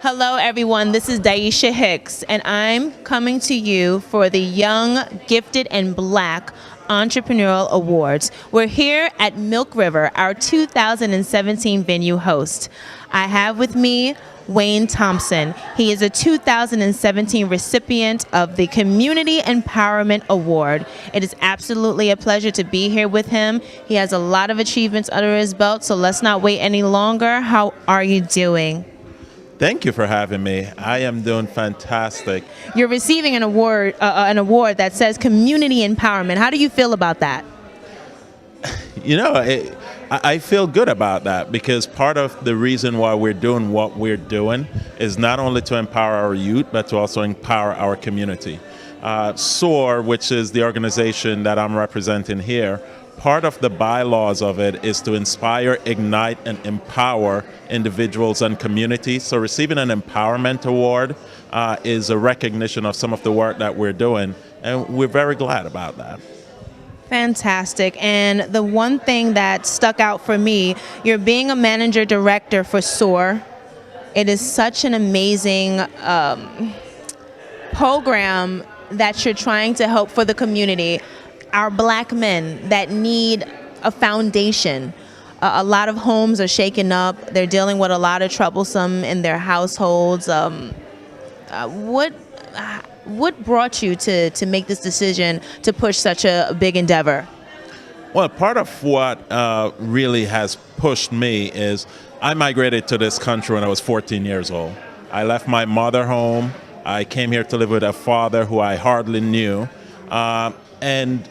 Hello, everyone. This is Daisha Hicks, and I'm coming to you for the Young, Gifted, and Black Entrepreneurial Awards. We're here at Milk River, our 2017 venue host. I have with me Wayne Thompson. He is a 2017 recipient of the Community Empowerment Award. It is absolutely a pleasure to be here with him. He has a lot of achievements under his belt, so let's not wait any longer. How are you doing? Thank you for having me. I am doing fantastic. You're receiving an award that says Community Empowerment. How do you feel about that? You know, I feel good about that because part of the reason why we're doing what we're doing is not only to empower our youth, but to also empower our community. SOAR, which is the organization that I'm representing here, part of the bylaws of it is to inspire, ignite, and empower individuals and communities. So receiving an empowerment award is a recognition of some of the work that we're doing, and we're very glad about that. Fantastic. And the one thing that stuck out for me, you're being a manager director for SOAR. It is such an amazing program that you're trying to help for the community. Our black men that need a foundation. A lot of homes are shaken up. They're dealing with a lot of troublesome in their households. What brought you to make this decision to push such a big endeavor? Well, part of what really has pushed me is I migrated to this country when I was 14 years old. I left my mother home. I came here to live with a father who I hardly knew. And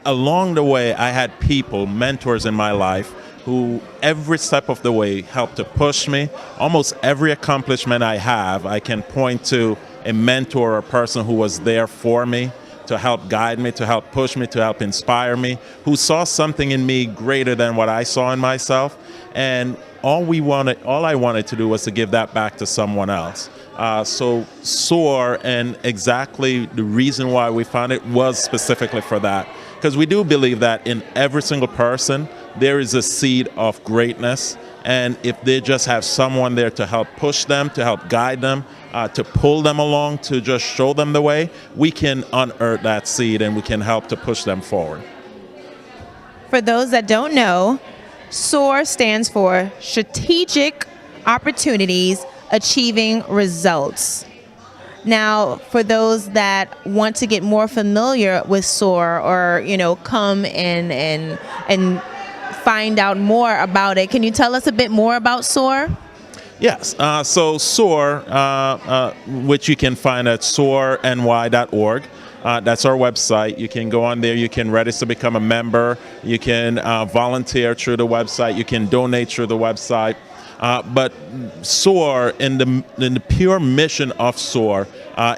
along the way, I had people, mentors in my life, who every step of the way helped to push me. Almost every accomplishment I have, I can point to a mentor or a person who was there for me, to help guide me, to help push me, to help inspire me, who saw something in me greater than what I saw in myself. And all I wanted to do was to give that back to someone else. So SOAR, and exactly the reason why we found it was specifically for that. Because we do believe that in every single person, there is a seed of greatness. And if they just have someone there to help push them, to help guide them, to pull them along, to just show them the way, we can unearth that seed and we can help to push them forward. For those that don't know, SOAR stands for Strategic Opportunities Achieving Results. Now, for those that want to get more familiar with SOAR, or come and find out more about it, can you tell us a bit more about SOAR? Yes. So SOAR, which you can find at soarny.org. That's our website. You can go on there. You can register to become a member. You can volunteer through the website. You can donate through the website. But SOAR, in the pure mission of SOAR,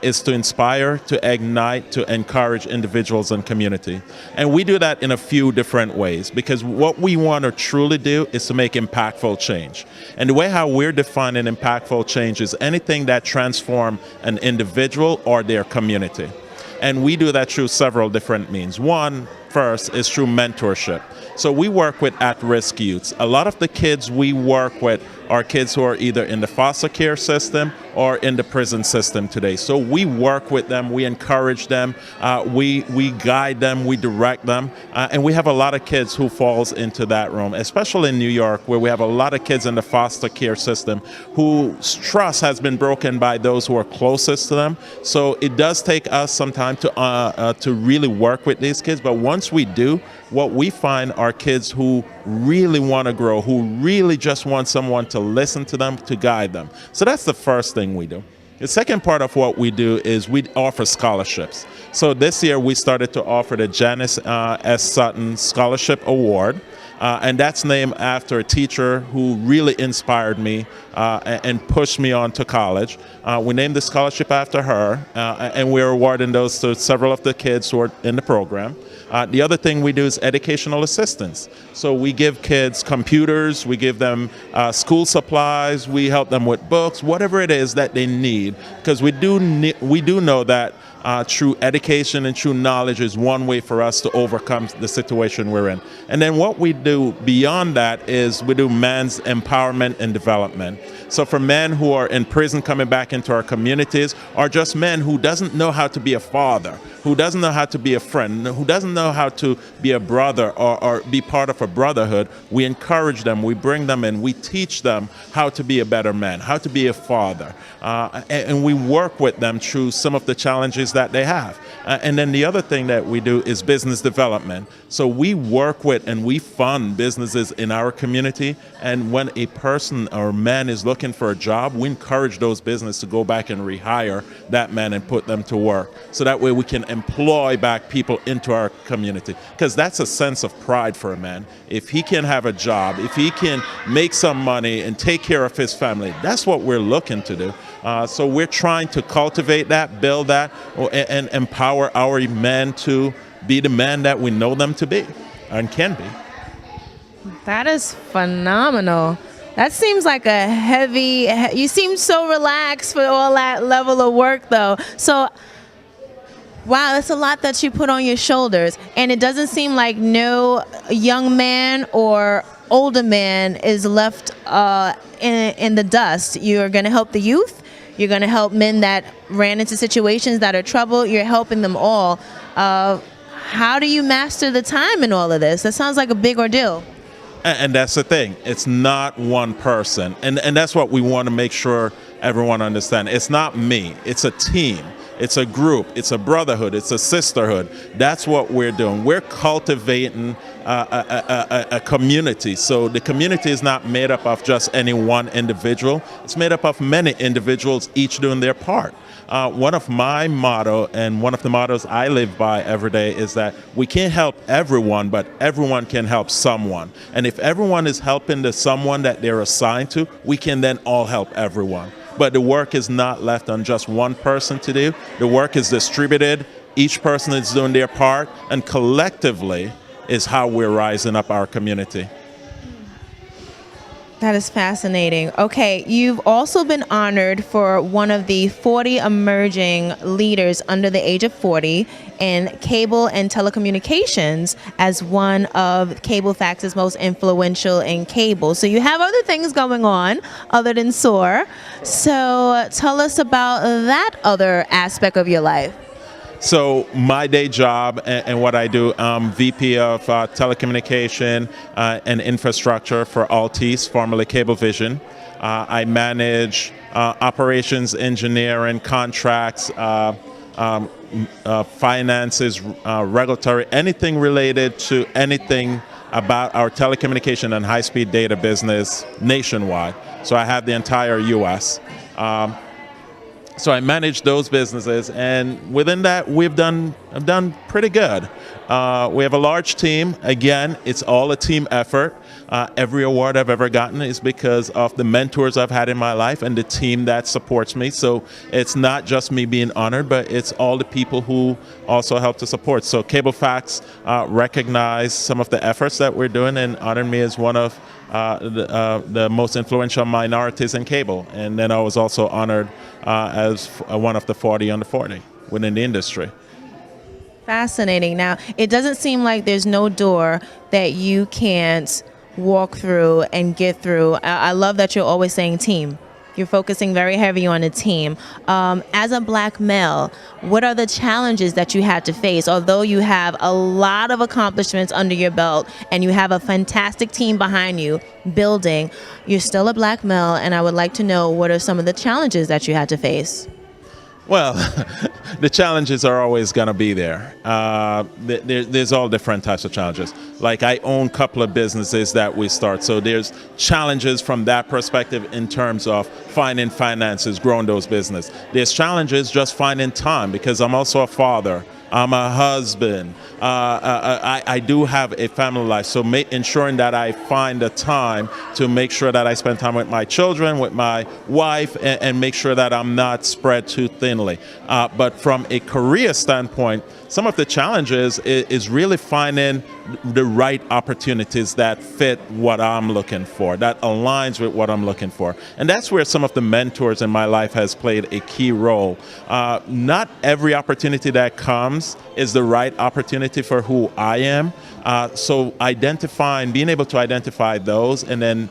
is to inspire, to ignite, to encourage individuals and community. And we do that in a few different ways, because what we want to truly do is to make impactful change. And the way how we're defining impactful change is anything that transforms an individual or their community. And we do that through several different means. One, first, is through mentorship. So we work with at-risk youths. A lot of the kids we work with are kids who are either in the foster care system or in the prison system today. So we work with them, we encourage them, we guide them, we direct them, and we have a lot of kids who falls into that room, especially in New York, where we have a lot of kids in the foster care system whose trust has been broken by those who are closest to them. So it does take us some time to really work with these kids, but once we do, what we find are kids who really want to grow, who really just want someone to listen to them, to guide them. So that's the first thing we do. The second part of what we do is we offer scholarships. So this year we started to offer the Janice S. Sutton Scholarship Award. And that's named after a teacher who really inspired me and pushed me on to college. We named the scholarship after her, and we're awarding those to several of the kids who are in the program. The other thing we do is educational assistance. So we give kids computers, we give them school supplies, we help them with books, whatever it is that they need, because we do know that through education and through knowledge is one way for us to overcome the situation we're in. And then what we do beyond that is we do men's empowerment and development. So for men who are in prison coming back into our communities, or just men who doesn't know how to be a father, who doesn't know how to be a friend, who doesn't know how to be a brother or be part of a brotherhood, we encourage them, we bring them in, we teach them how to be a better man, how to be a father, and we work with them through some of the challenges that they have. And then the other thing that we do is business development. So we work with and we fund businesses in our community, and when a person or man is looking for a job, we encourage those businesses to go back and rehire that man and put them to work. So that way we can employ back people into our community, because that's a sense of pride for a man. If he can have a job, if he can make some money and take care of his family, that's what we're looking to do. So we're trying to cultivate that, build that, and empower our men to be the men that we know them to be and can be. That is phenomenal. That seems like a heavy, you seem so relaxed for all that level of work though. So, wow, that's a lot that you put on your shoulders. And it doesn't seem like no young man or older man is left in the dust. You're going to help the youth. You're going to help men that ran into situations that are trouble. You're helping them all. How do you master the time in all of this? That sounds like a big ordeal. And that's the thing. It's not one person. And that's what we want to make sure everyone understands. It's not me. It's a team. It's a group. It's a brotherhood. It's a sisterhood. That's what we're doing. We're cultivating a community. So the community is not made up of just any one individual. It's made up of many individuals, each doing their part. One of my motto and one of the mottos I live by every day is that we can't help everyone, but everyone can help someone. And if everyone is helping the someone that they're assigned to, we can then all help everyone. But the work is not left on just one person to do. The work is distributed. Each person is doing their part, and collectively is how we're rising up our community. That is fascinating. Okay, you've also been honored for one of the 40 emerging leaders under the age of 40 in cable and telecommunications as one of Cablefax's most influential in cable. So you have other things going on other than SOAR. So tell us about that other aspect of your life. So my day job and what I do, I'm VP of telecommunication and infrastructure for Altice, formerly Cablevision. I manage operations, engineering, contracts, finances, regulatory, anything related to anything about our telecommunication and high-speed data business nationwide. So I have the entire U.S. So I manage those businesses, and within that, I've done pretty good. We have a large team. Again, it's all a team effort. Every award I've ever gotten is because of the mentors I've had in my life and the team that supports me. So it's not just me being honored, but it's all the people who also help to support. So Cablefax recognized some of the efforts that we're doing and honored me as one of the most influential minorities in cable. And then I was also honored as one of the 40 under 40 within the industry. Fascinating. Now, it doesn't seem like there's no door that you can't walk through and get through. I love that you're always saying team. You're focusing very heavy on a team. As a black male, what are the challenges that you had to face? Although you have a lot of accomplishments under your belt and you have a fantastic team behind you building, you're still a black male, and I would like to know what are some of the challenges that you had to face? Well, the challenges are always going to be there. There's all different types of challenges. Like I own a couple of businesses that we start. So there's challenges from that perspective in terms of finding finances, growing those businesses. There's challenges just finding time because I'm also a father. I'm a husband. I do have a family life, so ensuring that I find the time to make sure that I spend time with my children, with my wife, and make sure that I'm not spread too thinly. But from a career standpoint, some of the challenges is really finding the right opportunities that fit what I'm looking for, that aligns with what I'm looking for. And that's where some of the mentors in my life has played a key role. Not every opportunity that comes is the right opportunity for who I am. So being able to identify those and then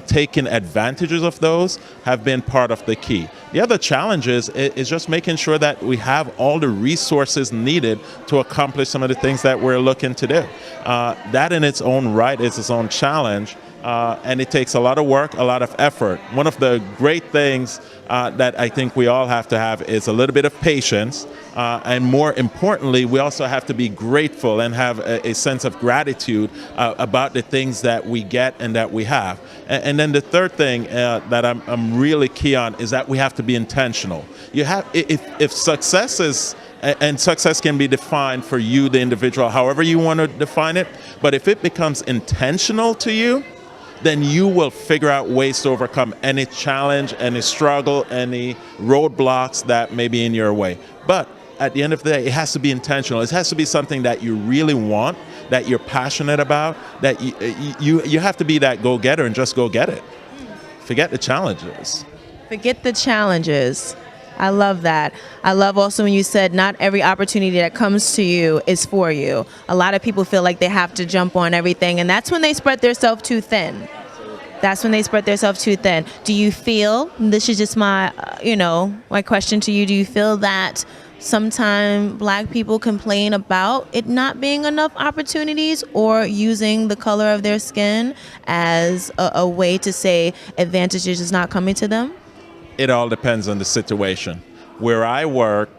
taking advantages of those have been part of the key. The other challenge is just making sure that we have all the resources needed to accomplish some of the things that we're looking to do. That in its own right is its own challenge, and it takes a lot of work, a lot of effort. One of the great things that I think we all have to have is a little bit of patience, and more importantly, we also have to be grateful and have a sense of gratitude about the things that we get and that we have. And then the third thing that I'm really key on is that we have to be intentional. If success is, and success can be defined for you, the individual, however you want to define it, but if it becomes intentional to you, then you will figure out ways to overcome any challenge, any struggle, any roadblocks that may be in your way. But at the end of the day, it has to be intentional. It has to be something that you really want, that you're passionate about, that you have to be that go-getter and just go get it. Forget the challenges. Forget the challenges. I love that. I love also when you said not every opportunity that comes to you is for you. A lot of people feel like they have to jump on everything, and that's when they spread themselves too thin. That's when they spread themselves too thin. Do you feel, this is just my, my question to you, do you feel that sometimes Black people complain about it not being enough opportunities or using the color of their skin as a way to say advantages is not coming to them? It all depends on the situation. Where I work,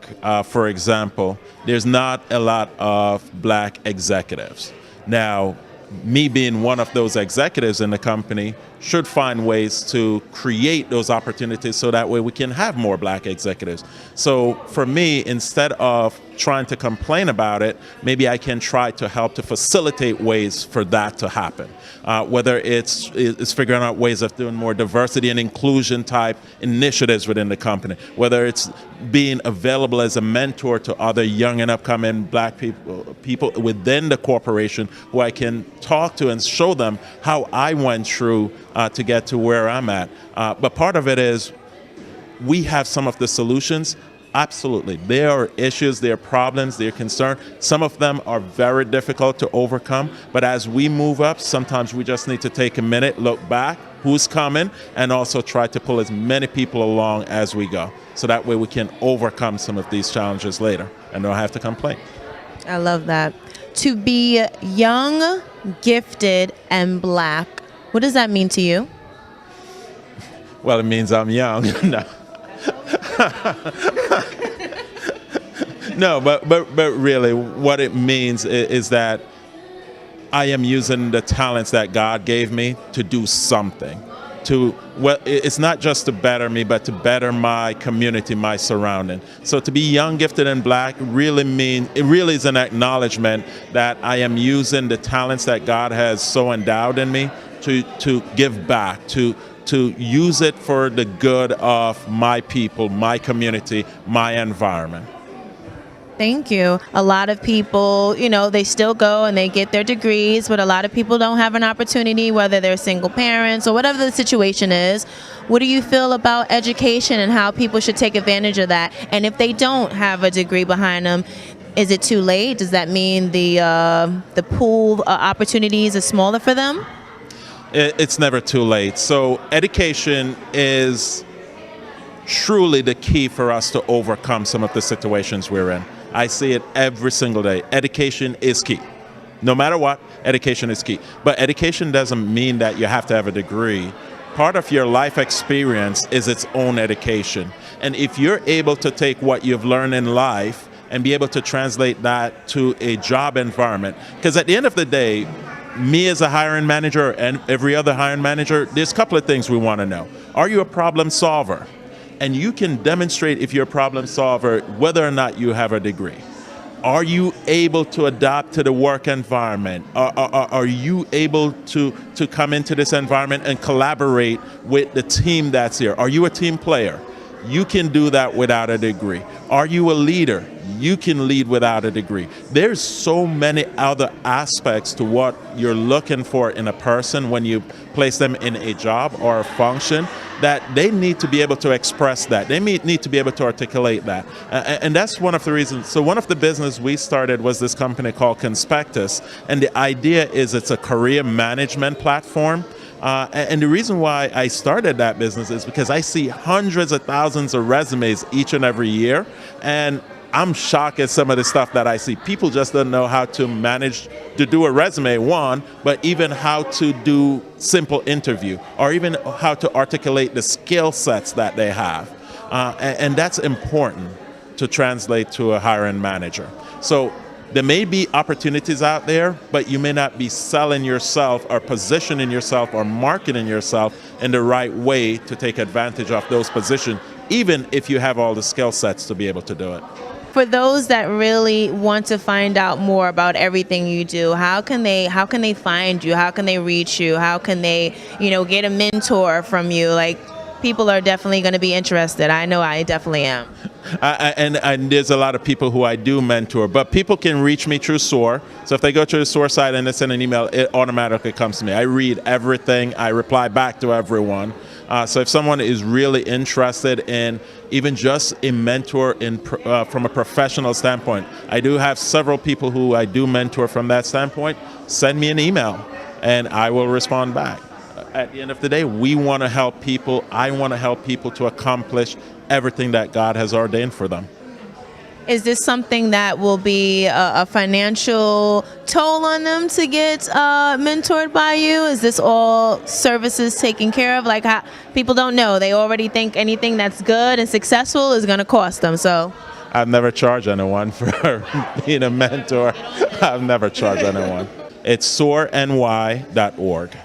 for example, there's not a lot of Black executives. Now, me being one of those executives in the company should find ways to create those opportunities so that way we can have more Black executives. So for me, instead of trying to complain about it, maybe I can try to help to facilitate ways for that to happen. Whether it's figuring out ways of doing more diversity and inclusion type initiatives within the company, whether it's being available as a mentor to other young and upcoming Black people within the corporation who I can talk to and show them how I went through to get to where I'm at. But part of it is we have some of the solutions. Absolutely. There are issues, there are problems, there are concerns. Some of them are very difficult to overcome. But as we move up, sometimes we just need to take a minute, look back, who's coming, and also try to pull as many people along as we go. So that way we can overcome some of these challenges later and don't have to complain. I love that. To be young, gifted, and Black, what does that mean to you? Well, it means I'm young. No. No, but really, what it means is that I am using the talents that God gave me to do something. It's not just to better me, but to better my community, my surrounding. So to be young, gifted, and Black really is an acknowledgement that I am using the talents that God has so endowed in me to give back, to use it for the good of my people, my community, my environment. Thank you. A lot of people, they still go and they get their degrees, but a lot of people don't have an opportunity, whether they're single parents or whatever the situation is. What do you feel about education and how people should take advantage of that? And if they don't have a degree behind them, is it too late? Does that mean the pool opportunities are smaller for them? It's never too late. So education is truly the key for us to overcome some of the situations we're in. I see it every single day. Education is key. No matter what, education is key. But education doesn't mean that you have to have a degree. Part of your life experience is its own education. And if you're able to take what you've learned in life and be able to translate that to a job environment, because at the end of the day, me as a hiring manager and every other hiring manager, there's a couple of things we want to know. Are you a problem solver? And you can demonstrate if you're a problem solver whether or not you have a degree. Are you able to adapt to the work environment? Are you able to come into this environment and collaborate with the team that's here? Are you a team player? You can do that without a degree. Are you a leader? You can lead without a degree. There's so many other aspects to what you're looking for in a person when you place them in a job or a function, that they need to be able to express that. They need to be able to articulate that. And that's one of the reasons. So one of the business we started was this company called Conspectus. And the idea is it's a career management platform. And the reason why I started that business is because I see hundreds of thousands of resumes each and every year. And I'm shocked at some of the stuff that I see. People just don't know how to manage to do a resume, one, but even how to do simple interview, or even how to articulate the skill sets that they have. And that's important to translate to a hiring manager. So there may be opportunities out there, but you may not be selling yourself or positioning yourself or marketing yourself in the right way to take advantage of those positions, even if you have all the skill sets to be able to do it. For those that really want to find out more about everything you do, how can they find you? How can they reach you? How can they, get a mentor from you? Like, people are definitely going to be interested. I know I definitely am. And there's a lot of people who I do mentor, but people can reach me through SOAR. So if they go to the SOAR site and they send an email, it automatically comes to me. I read everything. I reply back to everyone. So if someone is really interested in even just a mentor from a professional standpoint, I do have several people who I do mentor from that standpoint. Send me an email and I will respond back. At the end of the day, we want to help people. I want to help people to accomplish everything that God has ordained for them. Is this something that will be a financial toll on them to get mentored by you? Is this all services taken care of? Like, how, people don't know. They already think anything that's good and successful is going to cost them. So I've never charged anyone for being a mentor. I've never charged anyone. It's soarny.org.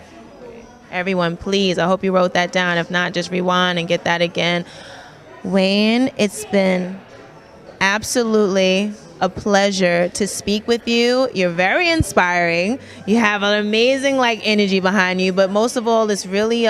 Everyone, please, I hope you wrote that down. If not, just rewind and get that again. Wayne, it's been absolutely a pleasure to speak with you. You're very inspiring. You have an amazing energy behind you, but most of all, it's really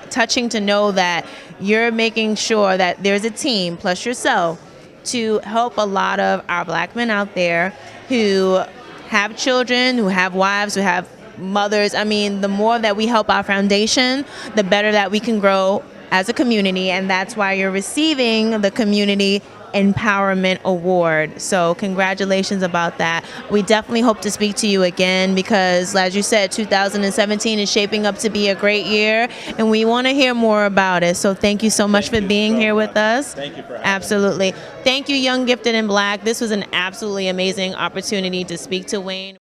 touching to know that you're making sure that there's a team plus yourself to help a lot of our Black men out there who have children, who have wives, who have mothers. I mean, the more that we help our foundation, the better that we can grow as a community, and that's why you're receiving the Community Empowerment Award. So congratulations about that. We definitely hope to speak to you again because, as you said, 2017 is shaping up to be a great year, and we want to hear more about it. So thank you so much for being here with us. Thank you for having Absolutely. Thank you, Young, Gifted, and Black. This was an absolutely amazing opportunity to speak to Wayne.